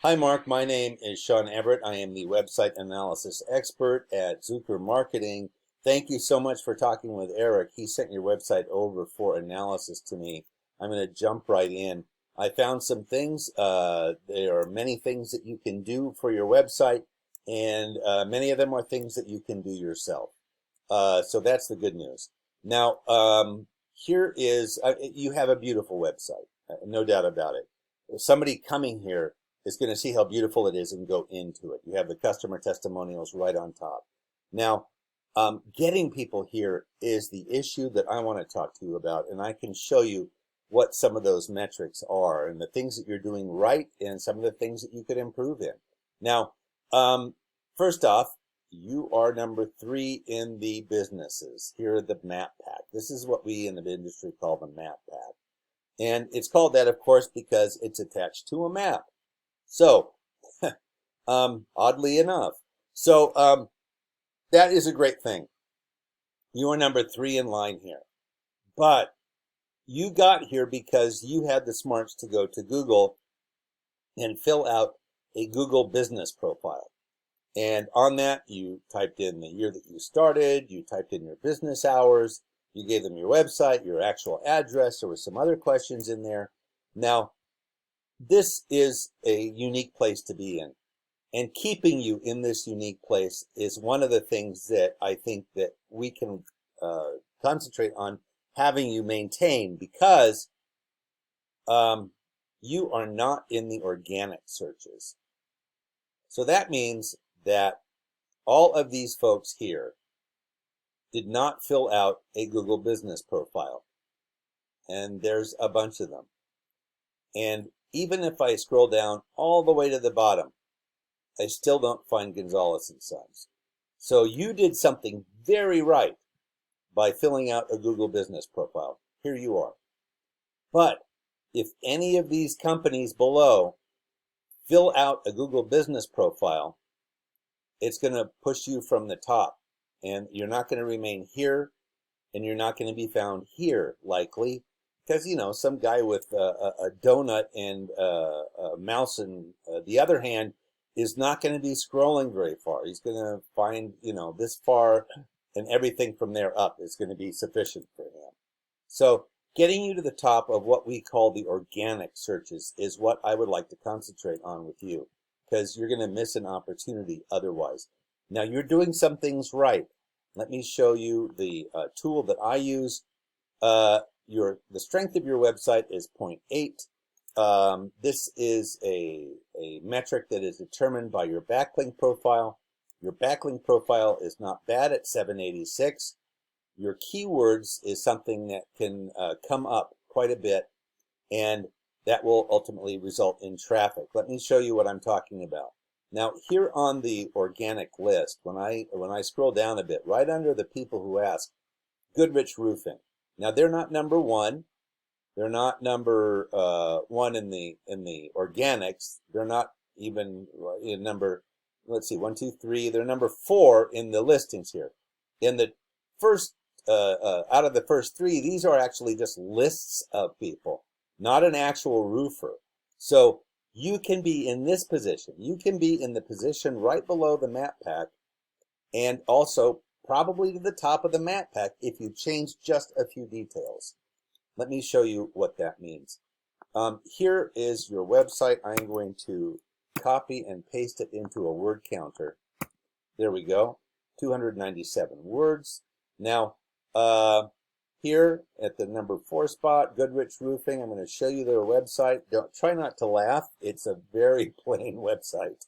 Hi, Mark. My name is Sean Everett. I am the website analysis expert at Zucker Marketing. Thank you so much for talking with Eric. He sent your website over for analysis to me. I'm going to jump right in. I found some things. There are many things that you can do for your website, and many of them are things that you can do yourself. So that's the good news. Now, here is, you have a beautiful website, no doubt about it. Somebody coming here is going to see how beautiful it is and go into it. You have the customer testimonials right on top. Now, getting people here is the issue that I want to talk to you about, and I can show you what some of those metrics are and the things that you're doing right and some of the things that you could improve in. Now, first off, you are number 3 in the businesses. Here are the map pack. This is what we in the industry call the map pack. And it's called that, of course, because it's attached to a map. So, oddly enough, that is a great thing. You are number 3 in line here, but you got here because you had the smarts to go to Google and fill out a Google business profile. And on that, you typed in the year that you started, you typed in your business hours, you gave them your website, your actual address. There were some other questions in there. Now, this is a unique place to be in, and keeping you in this unique place is one of the things that I think that we can concentrate on having you maintain, because you are not in the organic searches. So that means that all of these folks here did not fill out a Google business profile, and there's a bunch of them. And even if I scroll down all the way to the bottom, I still don't find Gonzales and Sons. So you did something very right by filling out a Google business profile. Here you are. But if any of these companies below fill out a Google business profile, it's going to push you from the top, and you're not going to remain here, and you're not going to be found here, likely. Because, you know, some guy with a donut and a mouse in the other hand is not going to be scrolling very far. He's going to find, you know, this far, and everything from there up is going to be sufficient for him. So getting you to the top of what we call the organic searches is what I would like to concentrate on with you, because you're going to miss an opportunity otherwise. Now, you're doing some things right. Let me show you the tool that I use. The strength of your website is 0.8. This is a metric that is determined by your backlink profile. Your backlink profile is not bad at 786. Your keywords is something that can come up quite a bit, and that will ultimately result in traffic. Let me show you what I'm talking about. Now, here on the organic list, when I scroll down a bit, right under the people who ask, Goodrich Roofing. Now, they're not number 1. They're not number 1 in the organics. They're not even in number, let's see, 1, 2, 3. They're number 4 in the listings here. In the first, out of the first 3, these are actually just lists of people, not an actual roofer. So you can be in this position. You can be in the position right below the map pack, and also probably to the top of the map pack if you change just a few details. Let me show you what that means. Here is your website. I'm going to copy and paste it into a word counter. There we go, 297 words. Now, here at the number 4 spot, Goodrich Roofing, I'm going to show you their website. Try not to laugh. It's a very plain website.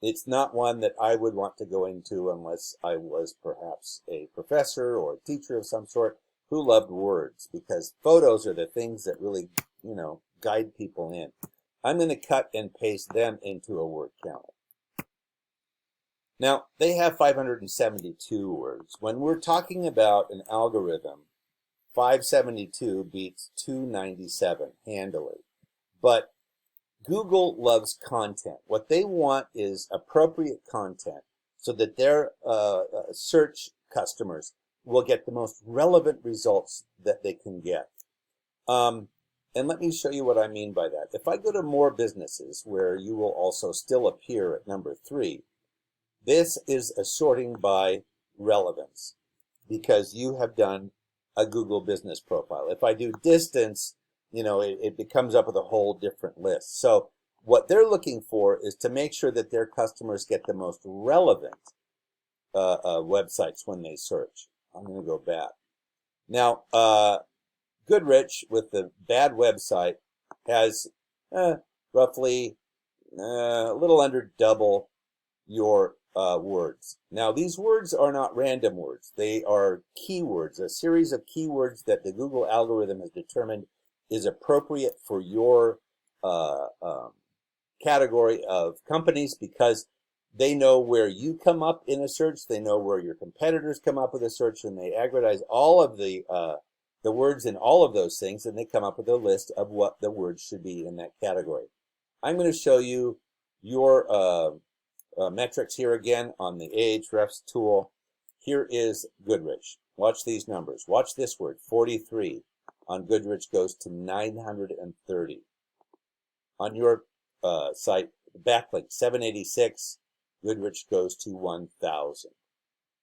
It's not one that I would want to go into unless I was perhaps a professor or a teacher of some sort who loved words, because photos are the things that really, you know, guide people in. I'm going to cut and paste them into a word counter. Now, they have 572 words. When we're talking about an algorithm, 572 beats 297 handily. But Google loves content. What they want is appropriate content so that their search customers will get the most relevant results that they can get. And let me show you what I mean by that. If I go to more businesses, where you will also still appear at number 3, this is a sorting by relevance because you have done a Google business profile. If I do distance, it comes up with a whole different list. So what they're looking for is to make sure that their customers get the most relevant websites when they search. I'm going to go back. Now, Goodrich, with the bad website, has roughly a little under double your words. Now, these words are not random words. They are keywords, a series of keywords that the Google algorithm has determined is appropriate for your category of companies, because they know where you come up in a search, they know where your competitors come up with a search, and they aggregate all of the words in all of those things, and they come up with a list of what the words should be in that category. I'm going to show you your metrics here again on the Ahrefs tool. Here is Goodrich. Watch these numbers. Watch this word, 43. On Goodrich goes to 930. On your site, backlink, 786. Goodrich goes to 1,000.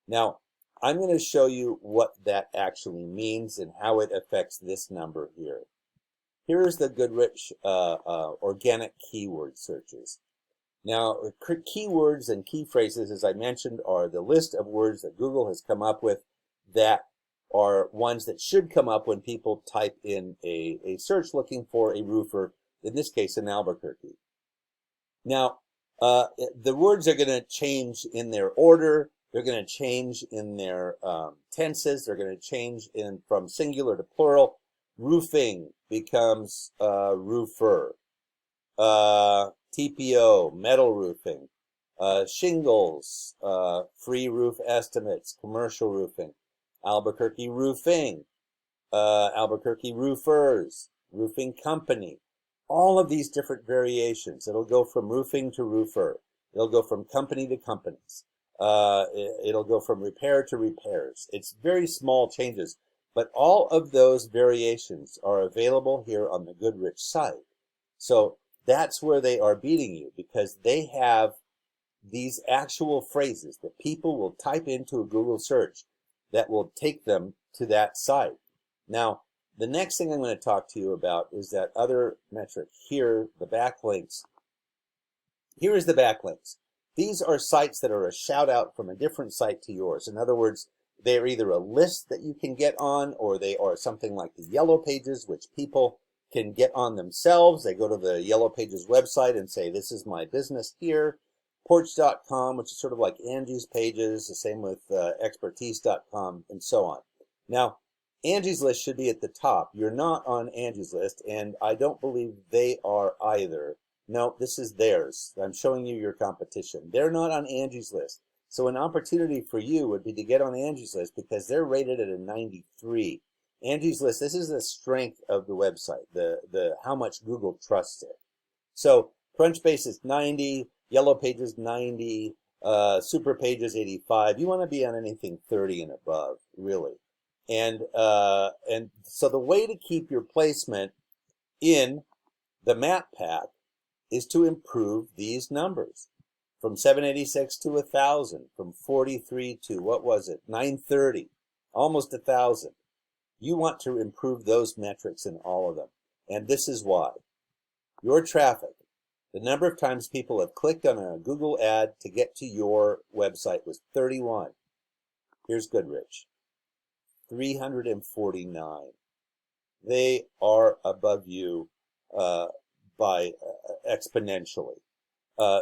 Now, I'm going to show you what that actually means and how it affects this number here. Here is the Goodrich organic keyword searches. Now, keywords and key phrases, as I mentioned, are the list of words that Google has come up with that are ones that should come up when people type in a search looking for a roofer, in this case in Albuquerque. Now, the words are going to change in their order. They're going to change in their tenses. They're going to change from singular to plural. Roofing becomes roofer. TPO, metal roofing. Shingles, free roof estimates, commercial roofing. Albuquerque roofing. Albuquerque roofers, roofing company. All of these different variations. It'll go from roofing to roofer. It'll go from company to companies. It'll go from repair to repairs. It's very small changes, but all of those variations are available here on the Goodrich site. So that's where they are beating you, because they have these actual phrases that people will type into a Google search that will take them to that site. Now, the next thing I'm going to talk to you about is that other metric here, the backlinks. Here is the backlinks. These are sites that are a shout out from a different site to yours. In other words, they are either a list that you can get on, or they are something like the Yellow Pages, which people can get on themselves. They go to the Yellow Pages website and say, this is my business here. Porch.com, which is sort of like Angie's Pages, the same with expertise.com, and so on. Now, Angie's List should be at the top. You're not on Angie's List, and I don't believe they are either. No, this is theirs. I'm showing you your competition. They're not on Angie's List. So an opportunity for you would be to get on Angie's List, because they're rated at a 93. Angie's List, this is the strength of the website, the how much Google trusts it. So Crunchbase is 90, Yellow Pages 90, Super Pages 85. You want to be on anything 30 and above, really. And so the way to keep your placement in the map pack is to improve these numbers. From 786 to 1,000, from 43 to, what was it, 930, almost 1,000. You want to improve those metrics in all of them. And this is why. Your traffic, the number of times people have clicked on a Google ad to get to your website, was 31. Here's Goodrich, 349. They are above you by exponentially.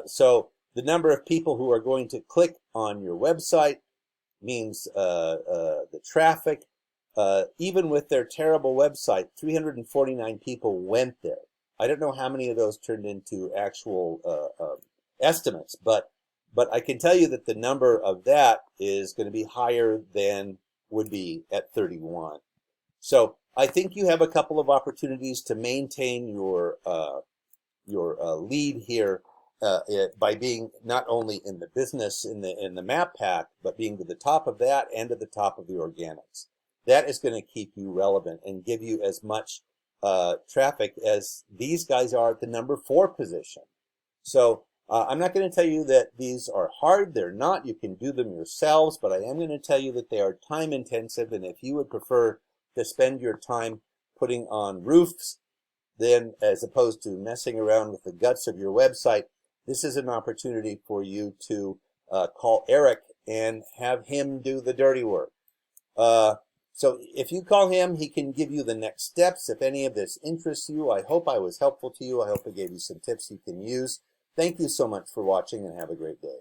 So the number of people who are going to click on your website means the traffic. Even with their terrible website, 349 people went there. I don't know how many of those turned into actual estimates, but I can tell you that the number of that is going to be higher than would be at 31. So I think you have a couple of opportunities to maintain your lead here by being not only in the business in the map pack, but being to the top of that and to the top of the organics. That is going to keep you relevant and give you as much traffic as these guys are at the number 4 position. So I'm not going to tell you that these are hard. They're not. You can do them yourselves, but I am going to tell you that they are time intensive, and if you would prefer to spend your time putting on roofs then as opposed to messing around with the guts of your website, this is an opportunity for you to call Eric and have him do the dirty work. So if you call him, he can give you the next steps. If any of this interests you, I hope I was helpful to you. I hope I gave you some tips you can use. Thank you so much for watching, and have a great day.